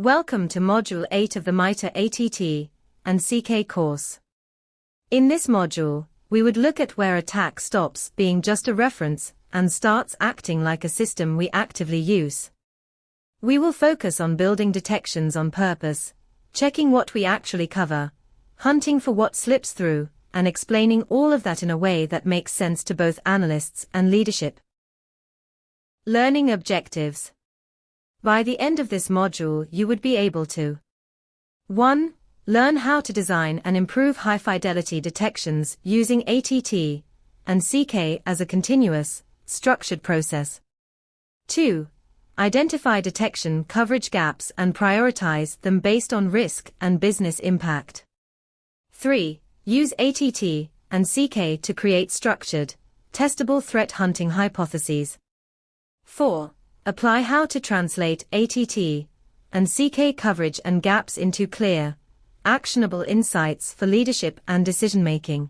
Welcome to Module 8 of the MITRE ATT&CK course. In this module, we would look at where attack stops being just a reference and starts acting like a system we actively use. We will focus on building detections on purpose, checking what we actually cover, hunting for what slips through, and explaining all of that in a way that makes sense to both analysts and leadership. Learning objectives. By the end of this module, you would be able to 1. Learn how to design and improve high-fidelity detections using ATT&CK as a continuous, structured process. 2. Identify detection coverage gaps and prioritize them based on risk and business impact. 3. Use ATT&CK to create structured, testable threat hunting hypotheses. 4. Apply how to translate ATT&CK coverage and gaps into clear, actionable insights for leadership and decision-making.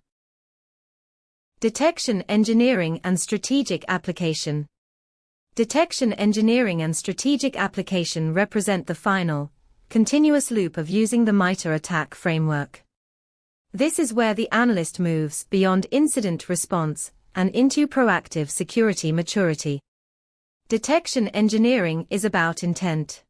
Detection engineering and strategic application. Detection engineering and strategic application represent the final, continuous loop of using the MITRE ATT&CK framework. This is where the analyst moves beyond incident response and into proactive security maturity. Detection engineering is about intent.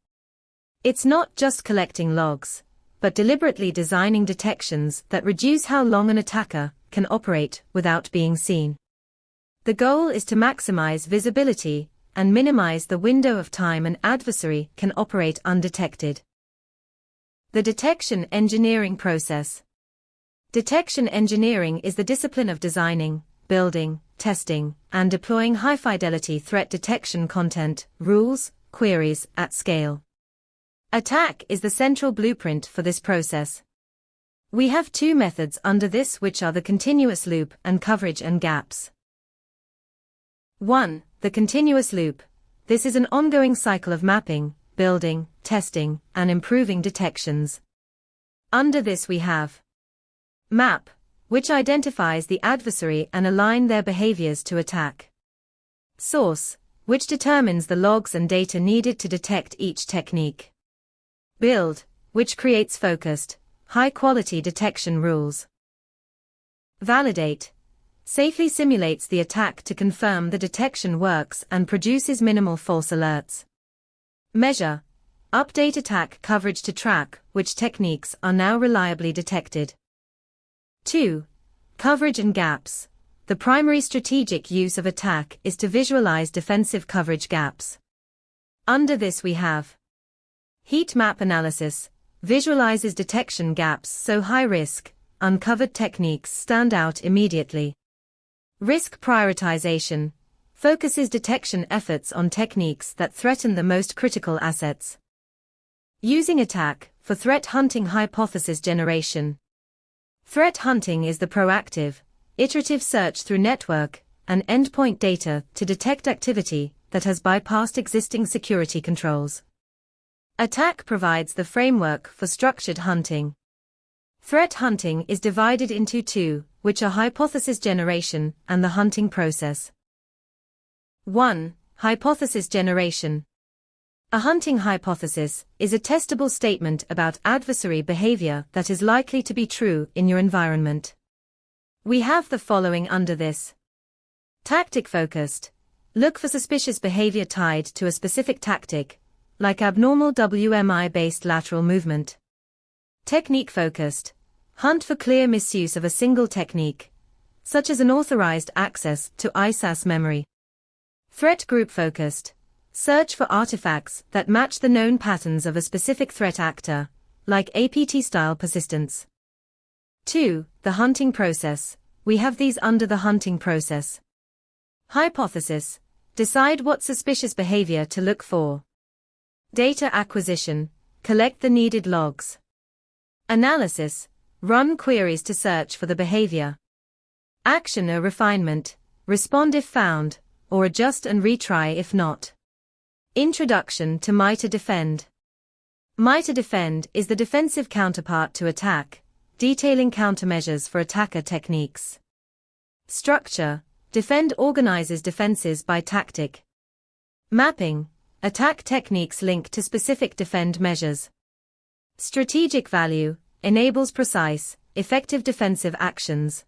It's not just collecting logs, but deliberately designing detections that reduce how long an attacker can operate without being seen. The goal is to maximize visibility and minimize the window of time an adversary can operate undetected. The detection engineering process. Detection engineering is the discipline of designing, building, testing, and deploying high-fidelity threat detection content, rules, queries at scale. Attack is the central blueprint for this process. We have two methods under this, which are the continuous loop and coverage and gaps. 1. The continuous loop. This is an ongoing cycle of mapping, building, testing, and improving detections. Under this we have map, which identifies the adversary and align their behaviors to attack. Source, which determines the logs and data needed to detect each technique. Build, which creates focused, high-quality detection rules. Validate, safely simulates the attack to confirm the detection works and produces minimal false alerts. Measure, update attack coverage to track which techniques are now reliably detected. 2. Coverage and gaps. The primary strategic use of attack is to visualize defensive coverage gaps. Under this we have heat map analysis, visualizes detection gaps so high-risk, uncovered techniques stand out immediately. Risk prioritization, focuses detection efforts on techniques that threaten the most critical assets. Using attack for threat hunting hypothesis generation. Threat hunting is the proactive, iterative search through network and endpoint data to detect activity that has bypassed existing security controls. Attack provides the framework for structured hunting. Threat hunting is divided into two, which are hypothesis generation and the hunting process. 1. Hypothesis generation. A hunting hypothesis is a testable statement about adversary behavior that is likely to be true in your environment. We have the following under this. Tactic-focused. Look for suspicious behavior tied to a specific tactic, like abnormal WMI-based lateral movement. Technique-focused. Hunt for clear misuse of a single technique, such as unauthorized access to ISAS memory. Threat group-focused. Search for artifacts that match the known patterns of a specific threat actor, like APT-style persistence. 2. The hunting process. We have these under the hunting process. Hypothesis. Decide what suspicious behavior to look for. Data acquisition. Collect the needed logs. Analysis. Run queries to search for the behavior. Action or refinement. Respond if found, or adjust and retry if not. Introduction to MITRE Defend. MITRE Defend is the defensive counterpart to attack, detailing countermeasures for attacker techniques. Structure. Defend organizes defenses by tactic. Mapping. Attack techniques link to specific defend measures. Strategic value enables precise, effective defensive actions.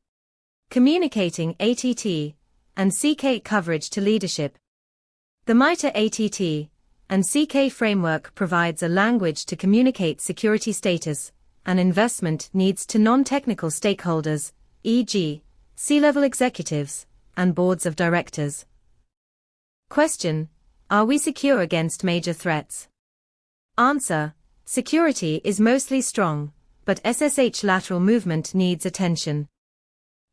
Communicating ATT and CK coverage to leadership. The MITRE ATT and CK framework provides a language to communicate security status and investment needs to non-technical stakeholders, e.g., C-level executives and boards of directors. Question: Are we secure against major threats? Answer: Security is mostly strong, but SSH lateral movement needs attention.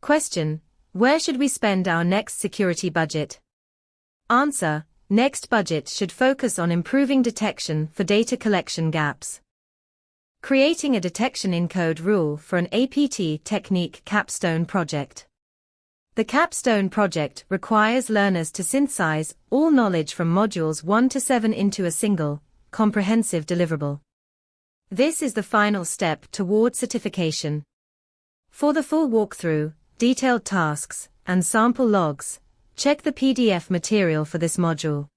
Question: Where should we spend our next security budget? Answer: Next budget should focus on improving detection for data collection gaps. Creating a detection encode rule for an APT-technique capstone project. The capstone project requires learners to synthesize all knowledge from modules 1 to 7 into a single, comprehensive deliverable. This is the final step toward certification. For the full walkthrough, detailed tasks, and sample logs, check the PDF material for this module.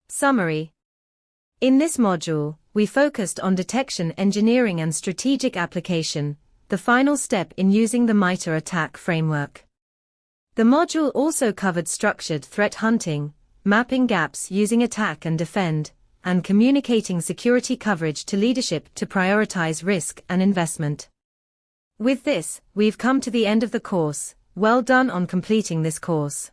Summary. In this module, we focused on detection engineering and strategic application, the final step in using the MITRE ATT&CK framework. The module also covered structured threat hunting, mapping gaps using attack and defend, and communicating security coverage to leadership to prioritize risk and investment. With this, we've come to the end of the course. Well done on completing this course.